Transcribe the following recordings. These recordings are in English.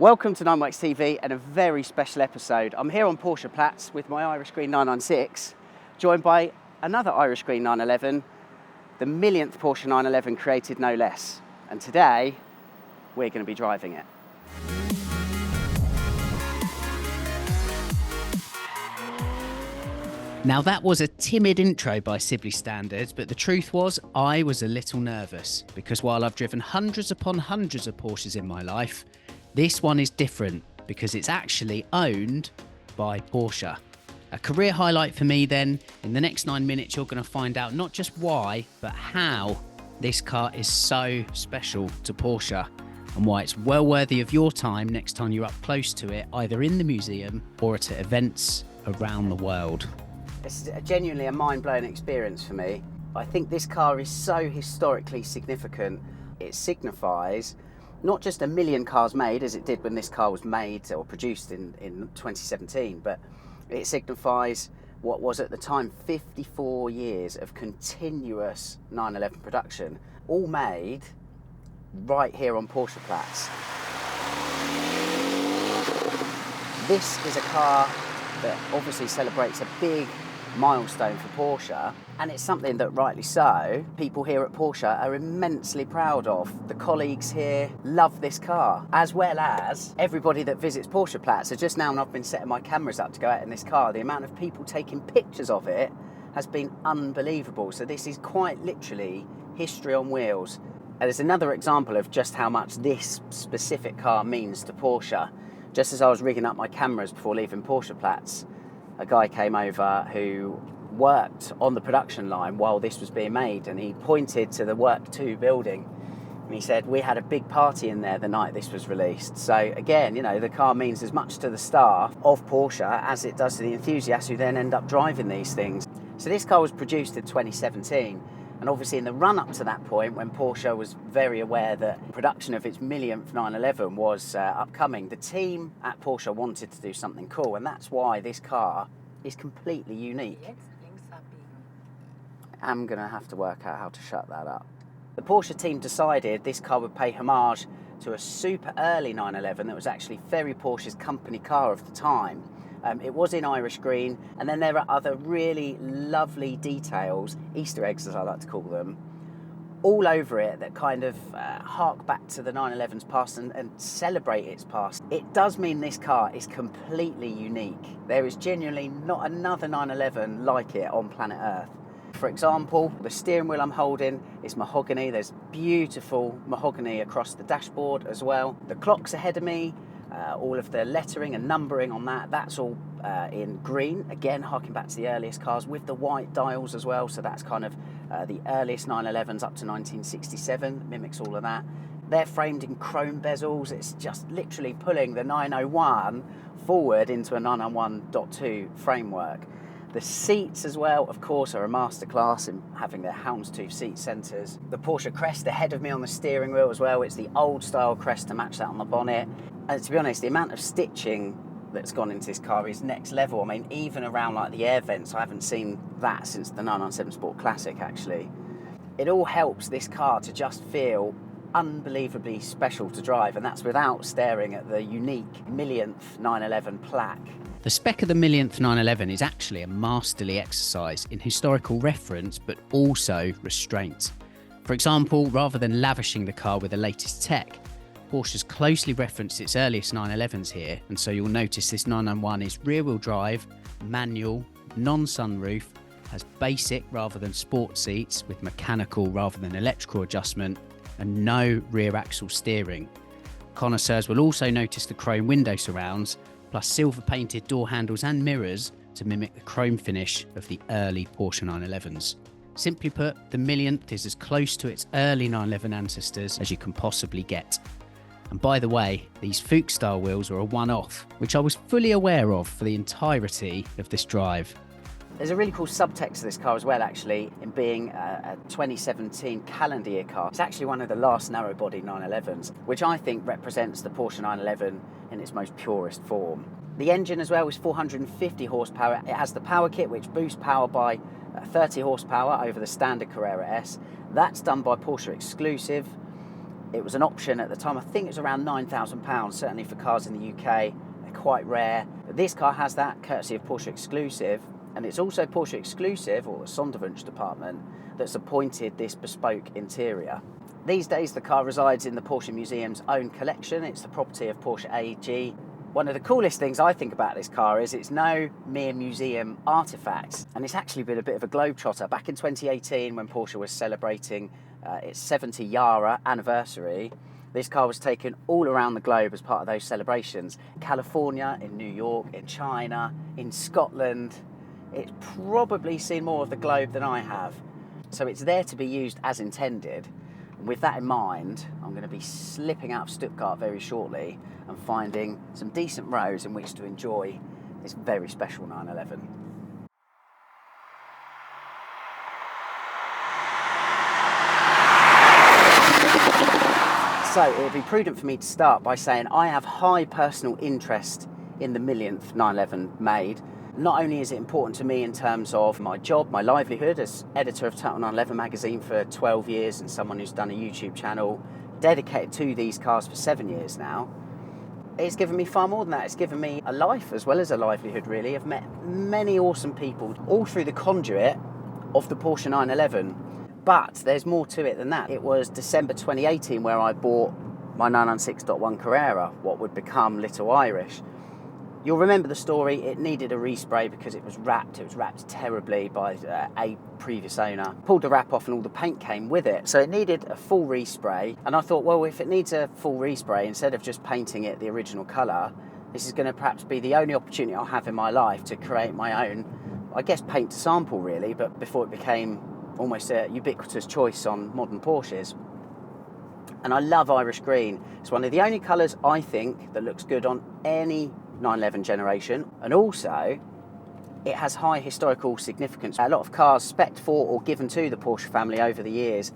Welcome to 9 TV and a very special episode. I'm here on Porscheplatz with my Irish Green 996, joined by another Irish Green 911, the millionth Porsche 911 created no less. And today, we're going to be driving it. Now that was a timid intro by Sibley standards, but the truth was I was a little nervous because while I've driven hundreds upon hundreds of Porsches in my life, this one is different because it's actually owned by Porsche. A career highlight for me then. In the next 9 minutes you're going to find out not just why, but how this car is so special to Porsche and why it's well worthy of your time next time you're up close to it, either in the museum or at events around the world. This is genuinely a mind-blowing experience for me. I think this car is so historically significant. It signifies not just a million cars made, as it did when this car was made or produced in 2017, but it signifies what was at the time 54 years of continuous 911 production, all made right here on Porscheplatz. This is a car that obviously celebrates a big milestone for Porsche, and it's something that, rightly so, people here at Porsche are immensely proud of. The colleagues here love this car, as well as everybody that visits Porscheplatz. So just now, when I've been setting my cameras up to go out in this car, the amount of people taking pictures of it has been unbelievable. So this is quite literally history on wheels. And there's another example of just how much this specific car means to Porsche. Just as I was rigging up my cameras before leaving Porscheplatz, a guy came over who worked on the production line while this was being made, and he pointed to the Work 2 building and he said, we had a big party in there the night this was released. So again, you know, the car means as much to the staff of Porsche as it does to the enthusiasts who then end up driving these things. So this car was produced in 2017, and obviously in the run-up to that point, when Porsche was very aware that production of its millionth 911 was upcoming, the team at Porsche wanted to do something cool, and that's why this car is completely unique. I'm going to have to work out how to shut that up. The Porsche team decided this car would pay homage to a super early 911 that was actually Ferry Porsche's company car of the time. It was in Irish green, and then there are other really lovely details, Easter eggs as I like to call them, all over it that kind of hark back to the 911's past and celebrate its past. It does mean this car is completely unique. There is genuinely not another 911 like it on planet Earth. For example, the steering wheel I'm holding is mahogany. There's beautiful mahogany across the dashboard as well. The clock's ahead of me. All of the lettering and numbering on that's all in green, again harking back to the earliest cars, with the white dials as well, so that's kind of the earliest 911s up to 1967, mimics all of that. They're framed in chrome bezels. It's just literally pulling the 901 forward into a 901.2 framework. The seats as well, of course, are a masterclass in having their houndstooth seat centres. The Porsche crest ahead of me on the steering wheel as well. It's the old style crest to match that on the bonnet. And to be honest, the amount of stitching that's gone into this car is next level. I mean, even around like the air vents, I haven't seen that since the 997 Sport Classic, actually. It all helps this car to just feel unbelievably special to drive, and that's without staring at the unique millionth 911 plaque. The spec of the millionth 911 is actually a masterly exercise in historical reference, but also restraint. For example, rather than lavishing the car with the latest tech, Porsche's closely referenced its earliest 911s here, and so you'll notice this 991 is rear-wheel drive, manual, non-sunroof, has basic rather than sport seats with mechanical rather than electrical adjustment, and no rear axle steering. Connoisseurs will also notice the chrome window surrounds, plus silver painted door handles and mirrors to mimic the chrome finish of the early Porsche 911s. Simply put, the millionth is as close to its early 911 ancestors as you can possibly get. And by the way, these Fuchs style wheels are a one-off, which I was fully aware of for the entirety of this drive. There's a really cool subtext to this car as well, actually, in being a 2017 calendar year car. It's actually one of the last narrow-body 911s, which I think represents the Porsche 911 in its most purest form. The engine as well is 450 horsepower. It has the power kit, which boosts power by 30 horsepower over the standard Carrera S. That's done by Porsche Exclusive. It was an option at the time. I think it was around £9,000, certainly for cars in the UK. They're quite rare. But this car has that, courtesy of Porsche Exclusive, and it's also Porsche Exclusive, or the Sonderwunsch department, that's appointed this bespoke interior. These days the car resides in the Porsche Museum's own collection. It's the property of Porsche AG. One of the coolest things I think about this car is it's no mere museum artefact, and it's actually been a bit of a globetrotter. Back in 2018, when Porsche was celebrating its 70 Yara anniversary, this car was taken all around the globe as part of those celebrations. California, in New York, in China, in Scotland. It's probably seen more of the globe than I have. So it's there to be used as intended. And with that in mind, I'm going to be slipping out of Stuttgart very shortly and finding some decent roads in which to enjoy this very special 911. So it would be prudent for me to start by saying I have high personal interest in the millionth 911 made. Not only is it important to me in terms of my job, my livelihood as editor of Total 911 magazine for 12 years and someone who's done a YouTube channel dedicated to these cars for 7 years now, it's given me far more than that. It's given me a life as well as a livelihood, really. I've met many awesome people all through the conduit of the Porsche 911. But there's more to it than that. It was December 2018 where I bought my 996.1 Carrera, what would become Little Irish. You'll remember the story. It needed a respray because it was wrapped. It was wrapped terribly by a previous owner. Pulled the wrap off and all the paint came with it. So it needed a full respray. And I thought, well, if it needs a full respray, instead of just painting it the original colour, this is going to perhaps be the only opportunity I'll have in my life to create my own, I guess, paint to sample really, but before it became almost a ubiquitous choice on modern Porsches. And I love Irish green. It's one of the only colours I think that looks good on any 911 generation, and also it has high historical significance. A lot of cars spec'd for or given to the Porsche family over the years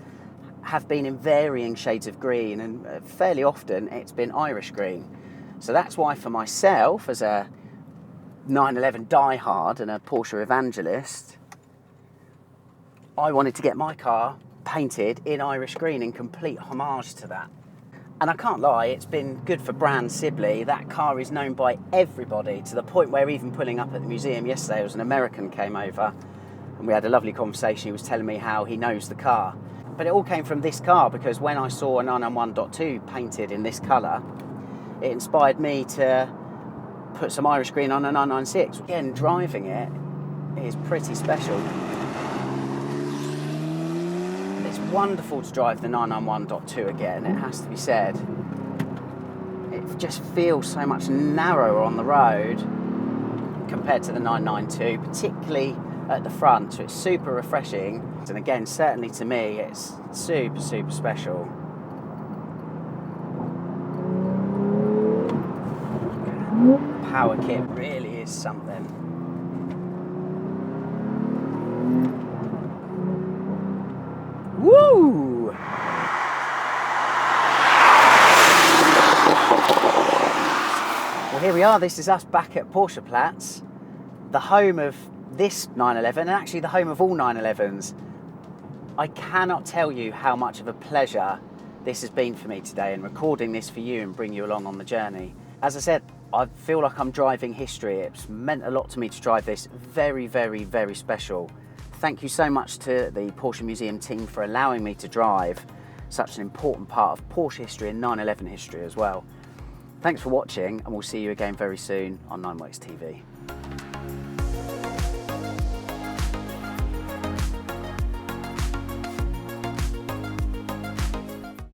have been in varying shades of green, and fairly often it's been Irish green. So that's why for myself, as a 911 diehard and a Porsche evangelist, I wanted to get my car painted in Irish green in complete homage to that. And I can't lie, it's been good for brand Sibley. That car is known by everybody, to the point where even pulling up at the museum yesterday, there was an American came over and we had a lovely conversation. He was telling me how he knows the car. But it all came from this car, because when I saw a 991.2 painted in this colour, it inspired me to put some Irish green on a 996. Again, driving it is pretty special. It's wonderful to drive the 991.2 again, it has to be said. It just feels so much narrower on the road compared to the 992, particularly at the front, so it's super refreshing. And again, certainly to me, it's super, super special. The power kit really is something. Woo! Well, here we are. This is us back at Porscheplatz, the home of this 911, and actually the home of all 911s. I cannot tell you how much of a pleasure this has been for me today, and recording this for you and bring you along on the journey. As I said, I feel like I'm driving history. It's meant a lot to me to drive this. Very, very, very special. Thank you so much to the Porsche Museum team for allowing me to drive such an important part of Porsche history and 911 history as well. Thanks for watching, and we'll see you again very soon on 9works TV.